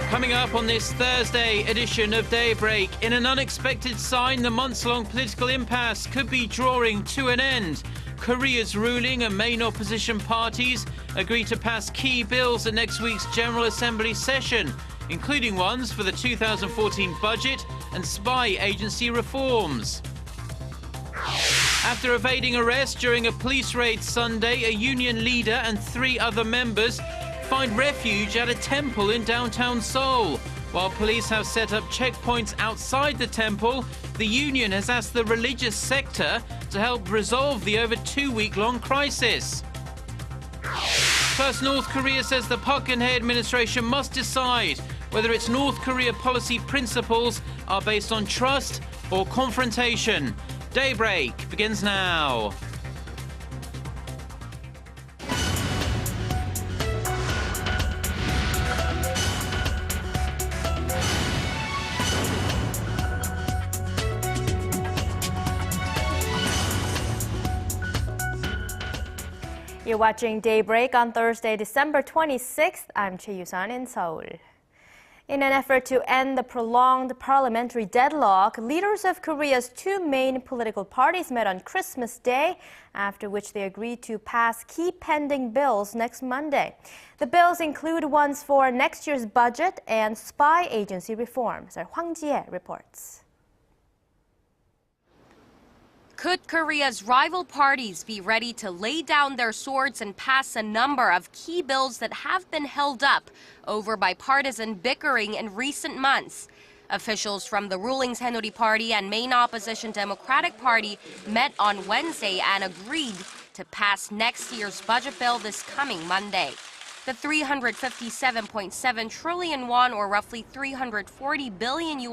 Coming up on this Thursday edition of Daybreak, in an unexpected sign, the months-long political impasse could be drawing to an end. Korea's ruling and main opposition parties agree to pass key bills at next week's General Assembly session, including ones for the 2014 budget and spy agency reforms. After evading arrest during a police raid Sunday, a union leader and 3 other members find refuge at a temple in downtown Seoul. While police have set up checkpoints outside the temple, the union has asked the religious sector to help resolve the over 2-week-long crisis. First, North Korea says the Park Geun-hye administration must decide whether its North Korea policy principles are based on trust or confrontation. Daybreak begins now. You're watching Daybreak on Thursday, December 26th. I'm Choo in Seoul. In an effort to end the prolonged parliamentary deadlock, leaders of Korea's 2 main political parties met on Christmas Day, after which they agreed to pass key pending bills next Monday. The bills include ones for next year's budget and spy agency reforms. Our Hwang Ji-hye reports. Could Korea's rival parties be ready to lay down their swords and pass a number of key bills that have been held up over bipartisan bickering in recent months? Officials from the ruling Saenuri Party and main opposition Democratic Party met on Wednesday and agreed to pass next year's budget bill this coming Monday. The 357.7 trillion won, or roughly $340 billion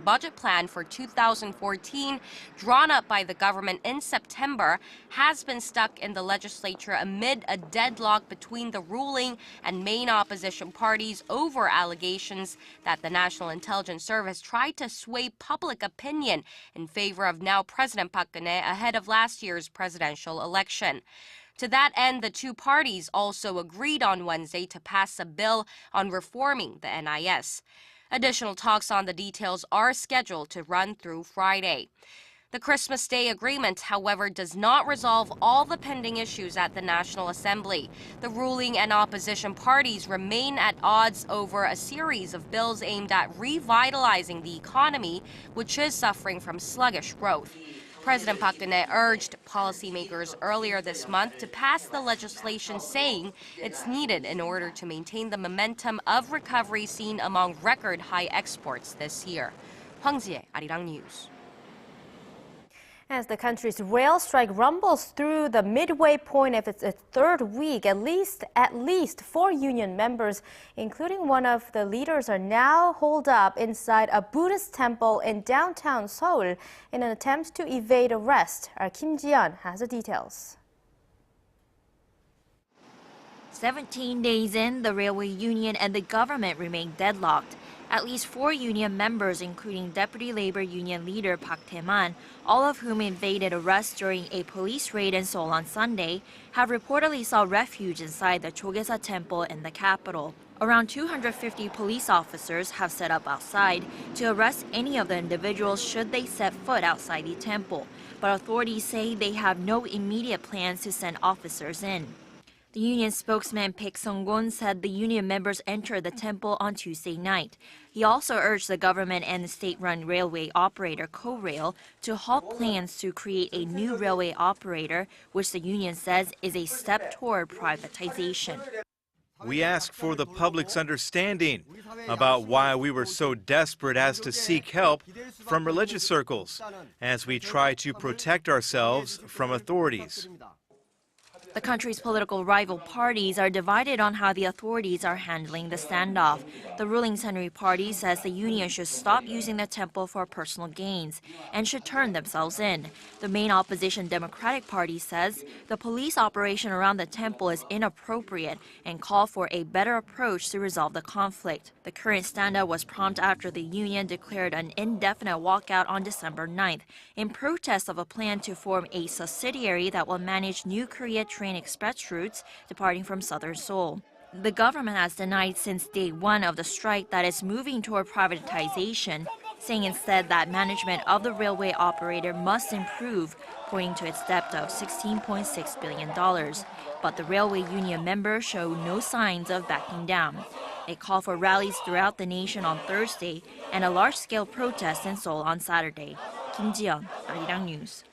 budget plan for 2014, drawn up by the government in September, has been stuck in the legislature amid a deadlock between the ruling and main opposition parties over allegations that the National Intelligence Service tried to sway public opinion in favor of now President Park Geun-hye ahead of last year's presidential election. To that end, the 2 parties also agreed on Wednesday to pass a bill on reforming the NIS. Additional talks on the details are scheduled to run through Friday. The Christmas Day agreement, however, does not resolve all the pending issues at the National Assembly. The ruling and opposition parties remain at odds over a series of bills aimed at revitalizing the economy, which is suffering from sluggish growth. President Park Geun-hye urged policymakers earlier this month to pass the legislation, saying it's needed in order to maintain the momentum of recovery seen among record-high exports this year. Hwang Ji-hye, Arirang News. As the country's rail strike rumbles through the midway point of its 3rd week, at least 4 union members, including one of the leaders, are now holed up inside a Buddhist temple in downtown Seoul in an attempt to evade arrest. Our Kim Ji-yeon has the details. 17 days in, the railway union and the government remain deadlocked. At least 4 union members, including Deputy Labor Union leader Park Tae-man, all of whom evaded arrest during a police raid in Seoul on Sunday, have reportedly sought refuge inside the Chogesa temple in the capital. Around 250 police officers have set up outside to arrest any of the individuals should they set foot outside the temple, but authorities say they have no immediate plans to send officers in. The union spokesman Baek Sung-gun said the union members entered the temple on Tuesday night. He also urged the government and the state-run railway operator KORail to halt plans to create a new railway operator, which the union says is a step toward privatization. We ask for the public's understanding about why we were so desperate as to seek help from religious circles as we try to protect ourselves from authorities. The country's political rival parties are divided on how the authorities are handling the standoff. The ruling Saenuri Party says the union should stop using the temple for personal gains and should turn themselves in. The main opposition Democratic Party says the police operation around the temple is inappropriate and call for a better approach to resolve the conflict. The current standoff was prompt after the union declared an indefinite walkout on December 9th in protest of a plan to form a subsidiary that will manage New Korea train express routes departing from southern Seoul. The government has denied since day one of the strike that it's moving toward privatization, saying instead that management of the railway operator must improve, pointing to its debt of $16.6 billion. But the railway union members show no signs of backing down. They call for rallies throughout the nation on Thursday and a large-scale protest in Seoul on Saturday. Kim Ji-yeon, Arirang News.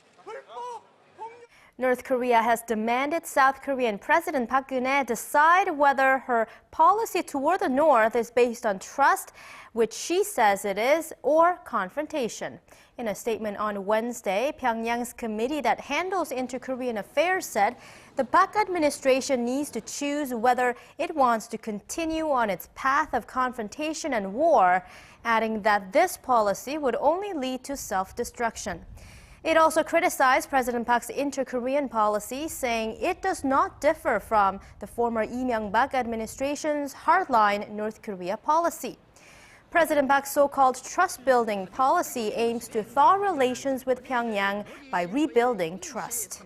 North Korea has demanded South Korean President Park Geun-hye decide whether her policy toward the North is based on trust, which she says it is, or confrontation. In a statement on Wednesday, Pyongyang's committee that handles inter-Korean affairs said the Park administration needs to choose whether it wants to continue on its path of confrontation and war, adding that this policy would only lead to self-destruction. It also criticized President Park's inter-Korean policy, saying it does not differ from the former Lee Myung-bak administration's hardline North Korea policy. President Park's so-called trust-building policy aims to thaw relations with Pyongyang by rebuilding trust.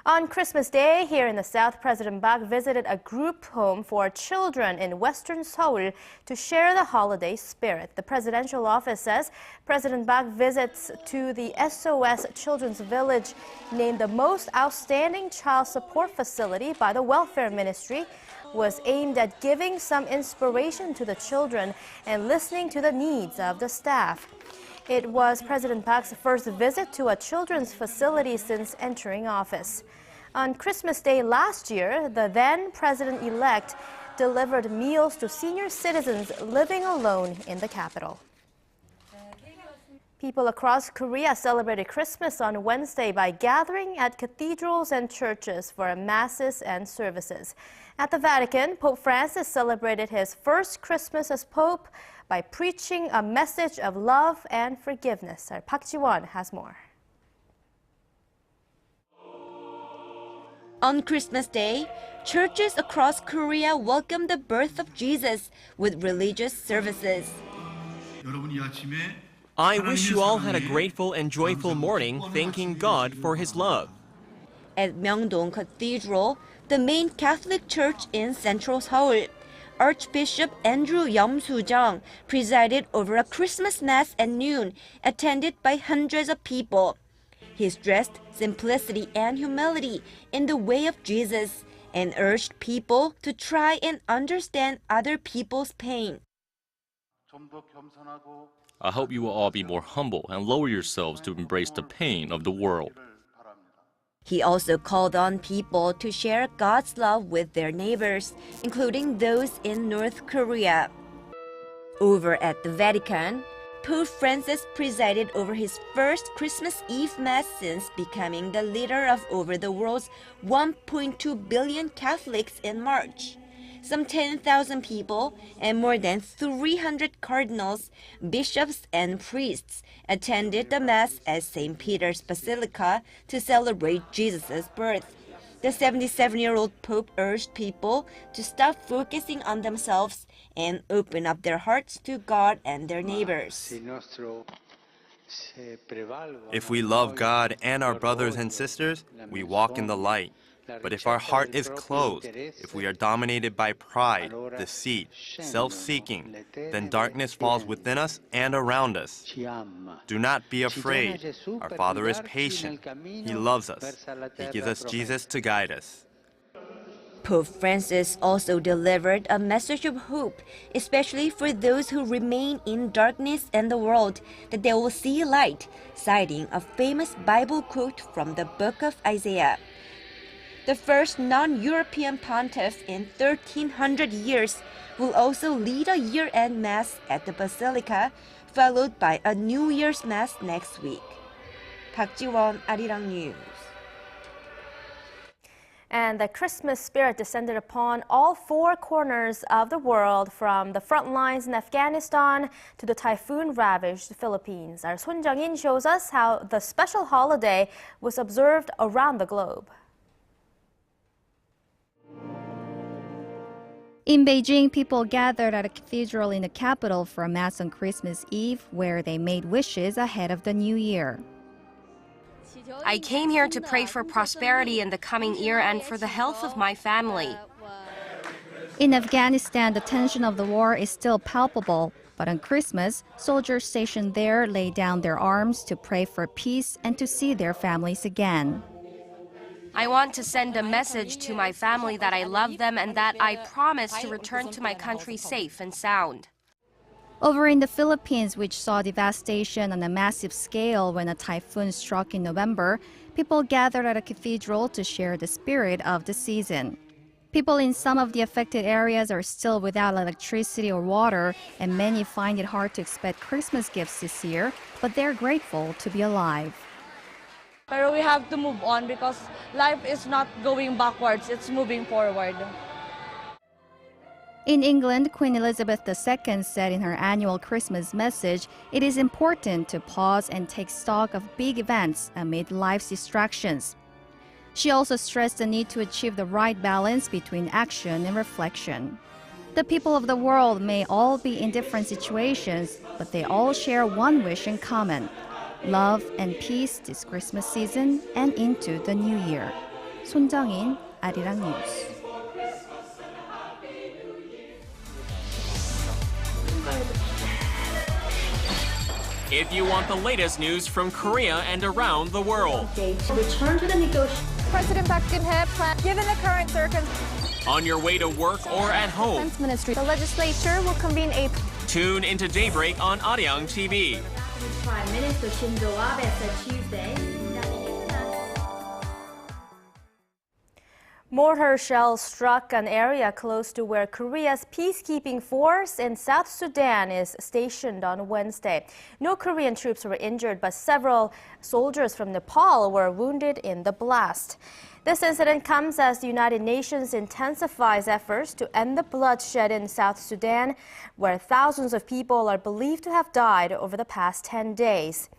On Christmas Day, here in the South, President Park visited a group home for children in western Seoul to share the holiday spirit. The presidential office says President Park visits to the SOS Children's Village, named the most outstanding child support facility by the Welfare Ministry, was aimed at giving some inspiration to the children and listening to the needs of the staff. It was President Park's first visit to a children's facility since entering office. On Christmas Day last year, the then president-elect delivered meals to senior citizens living alone in the capital. People across Korea celebrated Christmas on Wednesday by gathering at cathedrals and churches for masses and services. At the Vatican, Pope Francis celebrated his first Christmas as Pope by preaching a message of love and forgiveness. Our Park Ji-won has more. On Christmas Day, churches across Korea welcomed the birth of Jesus with religious services. I wish you all had a grateful and joyful morning, thanking God for His love. At Myeongdong Cathedral, the main Catholic church in central Seoul, Archbishop Andrew Soo-jung presided over a Christmas Mass at noon, attended by hundreds of people. He stressed simplicity and humility in the way of Jesus and urged people to try and understand other people's pain. I hope you will all be more humble and lower yourselves to embrace the pain of the world. He also called on people to share God's love with their neighbors, including those in North Korea. Over at the Vatican, Pope Francis presided over his first Christmas Eve Mass since becoming the leader of over the world's 1.2 billion Catholics in March. Some 10,000 people and more than 300 cardinals, bishops, and priests attended the Mass at St. Peter's Basilica to celebrate Jesus' birth. The 77-year-old Pope urged people to stop focusing on themselves and open up their hearts to God and their neighbors. If we love God and our brothers and sisters, we walk in the light. But if our heart is closed, if we are dominated by pride, deceit, self-seeking, then darkness falls within us and around us. Do not be afraid. Our Father is patient. He loves us. He gives us Jesus to guide us. Pope Francis also delivered a message of hope, especially for those who remain in darkness in the world, that they will see light, citing a famous Bible quote from the book of Isaiah. The first non-European pontiff in 1,300 years will also lead a year-end Mass at the Basilica, followed by a New Year's Mass next week. Park Ji-won, Arirang News. And the Christmas spirit descended upon all four corners of the world, from the front lines in Afghanistan to the typhoon-ravaged Philippines. Our Sun Jung-in shows us how the special holiday was observed around the globe. In Beijing, people gathered at a cathedral in the capital for a Mass on Christmas Eve, where they made wishes ahead of the new year. I came here to pray for prosperity in the coming year and for the health of my family. In Afghanistan, the tension of the war is still palpable, but on Christmas, soldiers stationed there lay down their arms to pray for peace and to see their families again. I want to send a message to my family that I love them and that I promise to return to my country safe and sound. Over in the Philippines, which saw devastation on a massive scale when a typhoon struck in November, people gathered at a cathedral to share the spirit of the season. People in some of the affected areas are still without electricity or water, and many find it hard to expect Christmas gifts this year, but they're grateful to be alive. But we have to move on because life is not going backwards, it's moving forward. In England, Queen Elizabeth II said in her annual Christmas message, it is important to pause and take stock of big events amid life's distractions. She also stressed the need to achieve the right balance between action and reflection. The people of the world may all be in different situations, but they all share one wish in common: love and peace this Christmas season and into the new year. 손정인, Arirang News. If you want the latest news from Korea and around the world, Return to the negotiation. President Park Geun-hye plans, given the current circumstances. on your way to work or at home, Defense Ministry. The legislature will convene a tune into Daybreak on Arirang TV. Prime Minister Shinsoo Abe said Tuesday. Mortar shells struck an area close to where Korea's peacekeeping force in South Sudan is stationed on Wednesday. No Korean troops were injured, but several soldiers from Nepal were wounded in the blast. This incident comes as the United Nations intensifies efforts to end the bloodshed in South Sudan, where thousands of people are believed to have died over the past 10 days.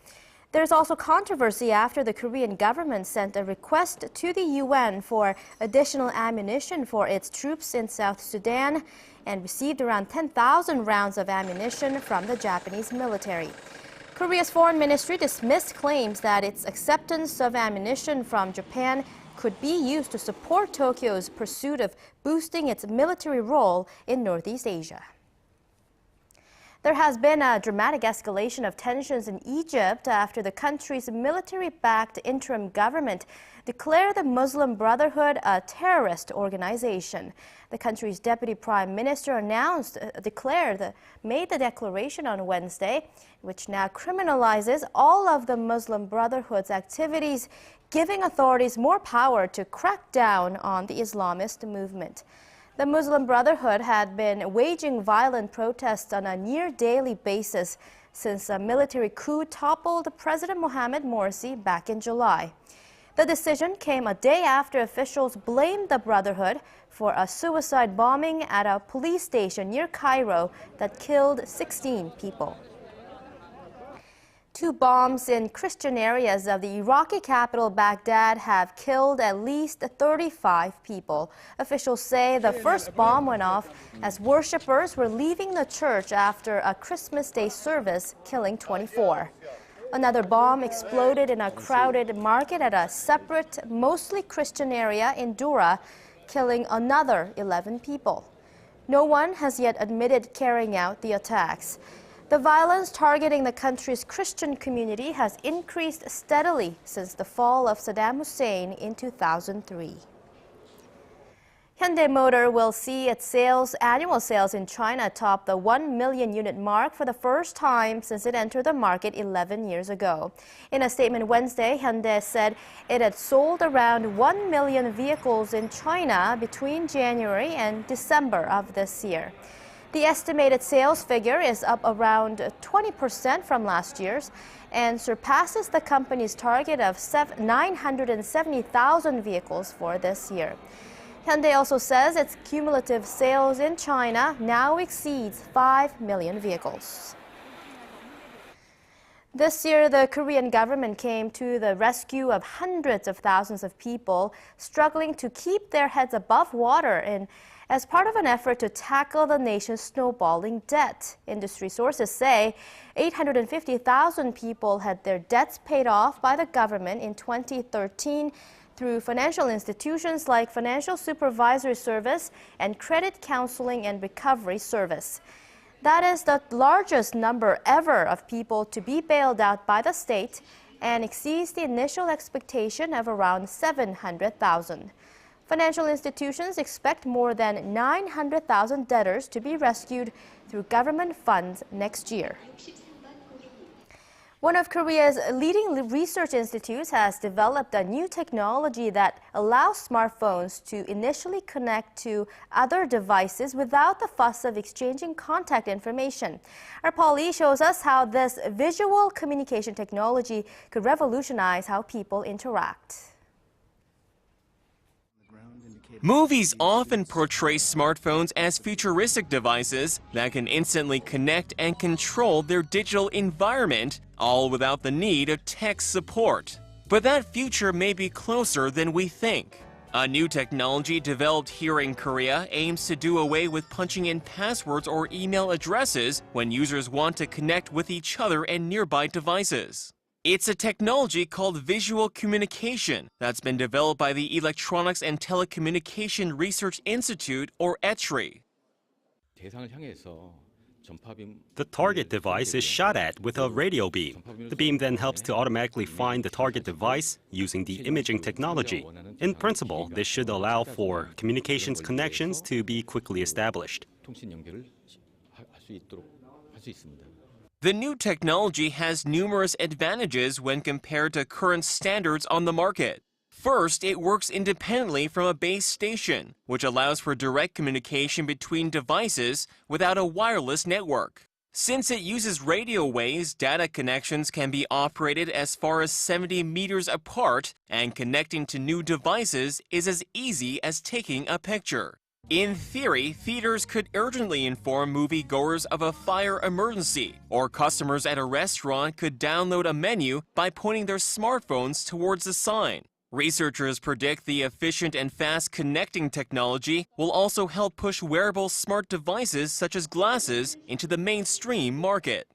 There's also controversy after the Korean government sent a request to the UN for additional ammunition for its troops in South Sudan and received around 10,000 rounds of ammunition from the Japanese military. Korea's foreign ministry dismissed claims that its acceptance of ammunition from Japan could be used to support Tokyo's pursuit of boosting its military role in Northeast Asia. There has been a dramatic escalation of tensions in Egypt after the country's military-backed interim government declared the Muslim Brotherhood a terrorist organization. The country's deputy prime minister made the declaration on Wednesday, which now criminalizes all of the Muslim Brotherhood's activities, giving authorities more power to crack down on the Islamist movement. The Muslim Brotherhood had been waging violent protests on a near-daily basis since a military coup toppled President Mohamed Morsi back in July. The decision came a day after officials blamed the Brotherhood for a suicide bombing at a police station near Cairo that killed 16 people. Two bombs in Christian areas of the Iraqi capital Baghdad have killed at least 35 people. Officials say the first bomb went off as worshippers were leaving the church after a Christmas Day service, killing 24. Another bomb exploded in a crowded market at a separate, mostly Christian area in Dura, killing another 11 people. No one has yet admitted carrying out the attacks. The violence targeting the country's Christian community has increased steadily since the fall of Saddam Hussein in 2003. Hyundai Motor will see its annual sales in China top the 1 million unit mark for the first time since it entered the market 11 years ago. In a statement Wednesday, Hyundai said it had sold around 1 million vehicles in China between January and December of this year. The estimated sales figure is up around 20% from last year's and surpasses the company's target of 970,000 vehicles for this year. Hyundai also says its cumulative sales in China now exceeds 5 million vehicles. This year, the Korean government came to the rescue of hundreds of thousands of people struggling to keep their heads above water as part of an effort to tackle the nation's snowballing debt. Industry sources say 850,000 people had their debts paid off by the government in 2013, through financial institutions like Financial Supervisory Service and Credit Counseling and Recovery Service. That is the largest number ever of people to be bailed out by the state and exceeds the initial expectation of around 700,000. Financial institutions expect more than 900,000 debtors to be rescued through government funds next year. One of Korea's leading research institutes has developed a new technology that allows smartphones to initially connect to other devices without the fuss of exchanging contact information. Our Paul Lee shows us how this visual communication technology could revolutionize how people interact. Movies often portray smartphones as futuristic devices that can instantly connect and control their digital environment, all without the need of tech support. But that future may be closer than we think. A new technology developed here in Korea aims to do away with punching in passwords or email addresses when users want to connect with each other and nearby devices. It's a technology called visual communication that's been developed by the Electronics and Telecommunication Research Institute, or ETRI. The target device is shot at with a radio beam. The beam then helps to automatically find the target device using the imaging technology. In principle, this should allow for communications connections to be quickly established. The new technology has numerous advantages when compared to current standards on the market. First, it works independently from a base station, which allows for direct communication between devices without a wireless network. Since it uses radio waves, data connections can be operated as far as 70 meters apart, and connecting to new devices is as easy as taking a picture. In theory, theaters could urgently inform moviegoers of a fire emergency, or customers at a restaurant could download a menu by pointing their smartphones towards the sign. Researchers predict the efficient and fast connecting technology will also help push wearable smart devices such as glasses into the mainstream market.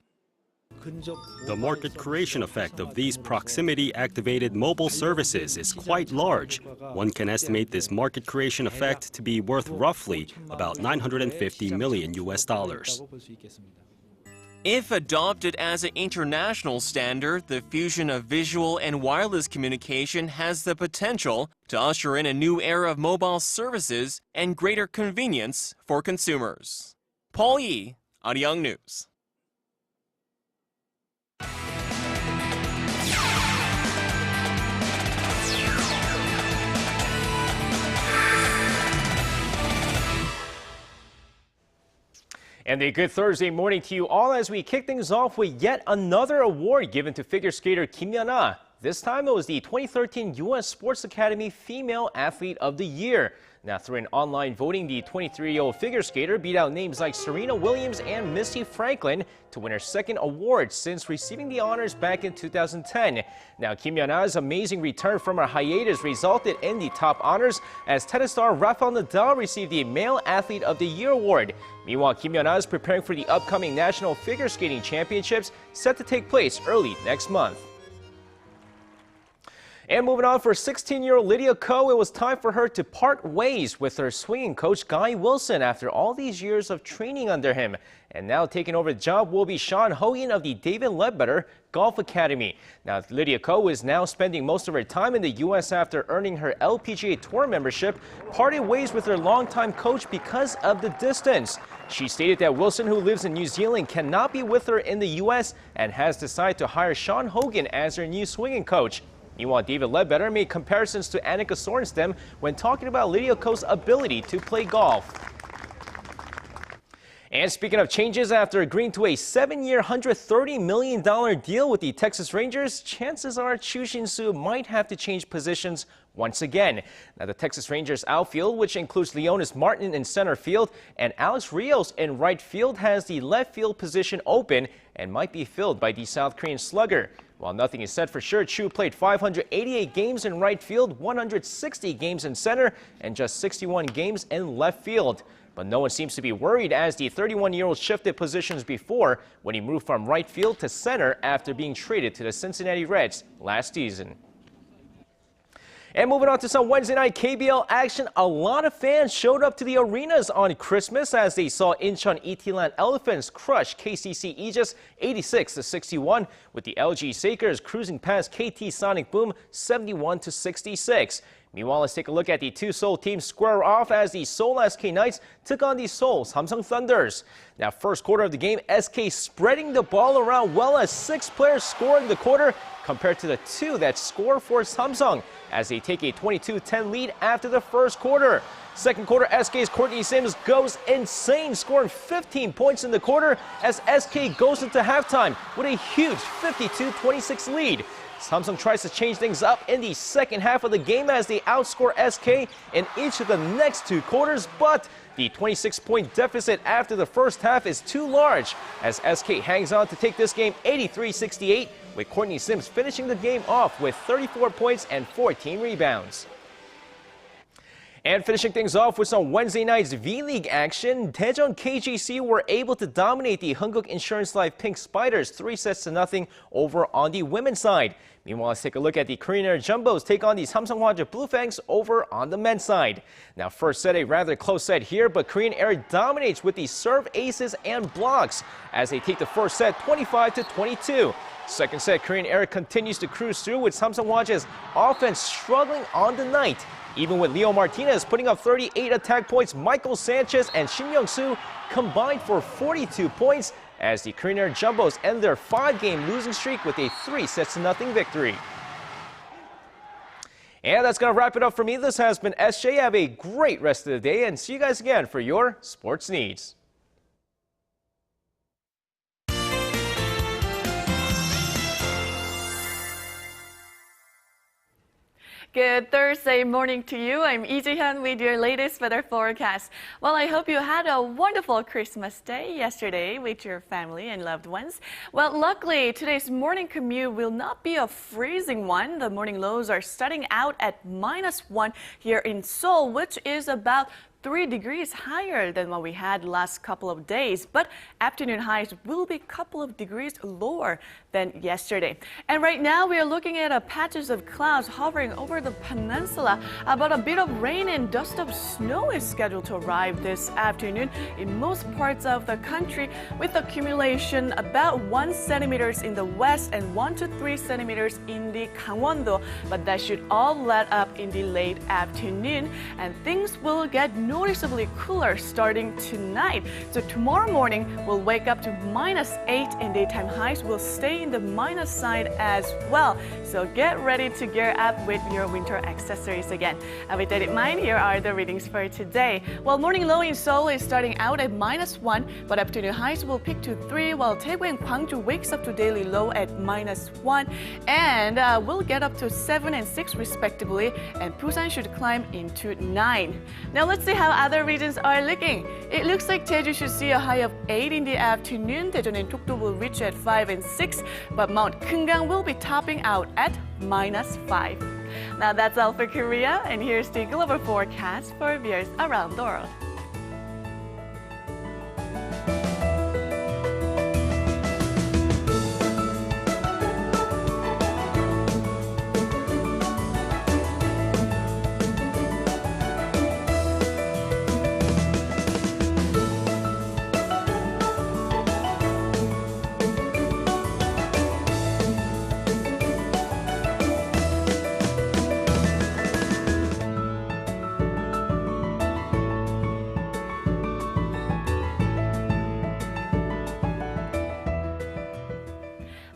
The market creation effect of these proximity-activated mobile services is quite large. One can estimate this market creation effect to be worth roughly about 950 million US dollars. If adopted as an international standard, the fusion of visual and wireless communication has the potential to usher in a new era of mobile services and greater convenience for consumers. Paul Yi, Arirang News. And a good Thursday morning to you all as we kick things off with yet another award given to figure skater Kim Yuna. This time it was the 2013 U.S. Sports Academy Female Athlete of the Year. Now, through an online voting, the 23-year-old figure skater beat out names like Serena Williams and Misty Franklin to win her second award since receiving the honors back in 2010. Now, Kim Yuna's amazing return from her hiatus resulted in the top honors as tennis star Rafael Nadal received the Male Athlete of the Year award. Meanwhile, Kim Yuna is preparing for the upcoming National Figure Skating Championships set to take place early next month. And moving on, for 16-year-old Lydia Ko, it was time for her to part ways with her swinging coach Guy Wilson after all these years of training under him. And now taking over the job will be Sean Hogan of the David Ledbetter Golf Academy. Now, Lydia Ko is now spending most of her time in the U.S. after earning her LPGA Tour membership, parted ways with her longtime coach because of the distance. She stated that Wilson, who lives in New Zealand, cannot be with her in the U.S. and has decided to hire Sean Hogan as her new swinging coach. Meanwhile, David Ledbetter made comparisons to Annika Sorenstam when talking about Lydia Ko's ability to play golf. And speaking of changes, after agreeing to a 7-year, $130 million deal with the Texas Rangers, chances are Choo Shinsoo might have to change positions once again. Now, the Texas Rangers outfield, which includes Leonis Martin in center field and Alex Rios in right field, has the left field position open and might be filled by the South Korean slugger. While nothing is said for sure, Choo played 588 games in right field, 160 games in center, and just 61 games in left field. But no one seems to be worried as the 31-year-old shifted positions before when he moved from right field to center after being traded to the Cincinnati Reds last season. And moving on to some Wednesday night KBL action, a lot of fans showed up to the arenas on Christmas as they saw Incheon Itilan Elephants crush KCC Aegis 86-61, with the LG Sakers cruising past KT Sonic Boom 71-66. Meanwhile, let's take a look at the two Seoul teams square off as the Seoul SK Knights took on the Seoul Samsung Thunders. Now, first quarter of the game, SK spreading the ball around well as 6 players scoring the quarter compared to the 2 that score for Samsung as they take a 22-10 lead after the first quarter. Second quarter, SK's Courtney Sims goes insane, scoring 15 points in the quarter as SK goes into halftime with a huge 52-26 lead. Samsung tries to change things up in the second half of the game as they outscore SK in each of the next 2 quarters, but the 26-point deficit after the first half is too large as SK hangs on to take this game 83-68, with Courtney Sims finishing the game off with 34 points and 14 rebounds. And finishing things off with some Wednesday night's V-League action, Daejeon KGC were able to dominate the Hunguk Insurance Life Pink Spiders 3-0 over on the women's side. Meanwhile, let's take a look at the Korean Air Jumbos take on the Samsung Hwanje Blue Fangs over on the men's side. Now, first set, a rather close set here, but Korean Air dominates with the serve aces and blocks as they take the first set 25-22. Second set, Korean Air continues to cruise through with Samsung Hwanje's offense struggling on the night. Even with Leo Martinez putting up 38 attack points, Michael Sanchez and Shin Young-soo combined for 42 points as the Korean Air Jumbos end their 5-game losing streak with a 3-0 victory. And that's going to wrap it up for me. This has been SJ. Have a great rest of the day and see you guys again for your sports needs. Good Thursday morning to you. I'm Lee Ji-hyun with your latest weather forecast. Well, I hope you had a wonderful Christmas day yesterday with your family and loved ones. Well, luckily, today's morning commute will not be a freezing one. The morning lows are starting out at -1 here in Seoul, which is about 3 degrees higher than what we had last couple of days, but afternoon highs will be a couple of degrees lower than yesterday. And right now we are looking at patches of clouds hovering over the peninsula, but a bit of rain and dust of snow is scheduled to arrive this afternoon in most parts of the country, with accumulation about 1 centimeters in the west and 1 to 3 centimeters in the Gangwon-do, but that should all let up in the late afternoon, and things will get noticeably cooler starting tonight. So tomorrow morning we'll wake up to -8 and daytime highs will stay in the minus side as well. So get ready to gear up with your winter accessories again. With that in mind, here are the readings for today. Well, morning low in Seoul is starting out at -1, but afternoon highs will peak to 3, while Daegu and Gwangju wakes up to daily low at -1, and we'll get up to 7 and 6 respectively, and Busan should climb into 9. Now let's see how other regions are looking. It looks like Jeju should see a high of 8 in the afternoon. Daejeon and Dokdo will reach at 5 and 6, but Mount Kumgang will be topping out at -5. Now that's all for Korea, and here's the global forecast for viewers around the world.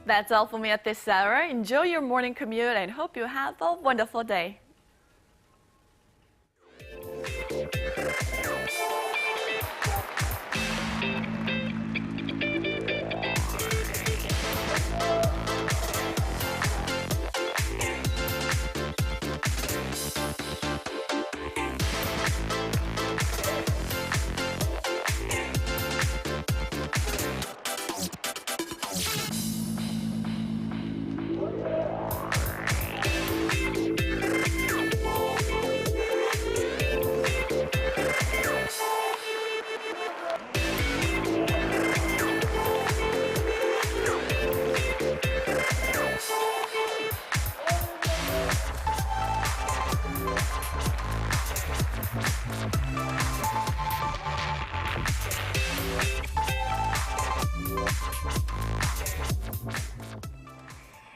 That's all for me at this hour. Enjoy your morning commute and hope you have a wonderful day.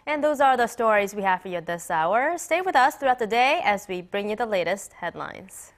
And those are the stories we have for you this hour. Stay with us throughout the day as we bring you the latest headlines.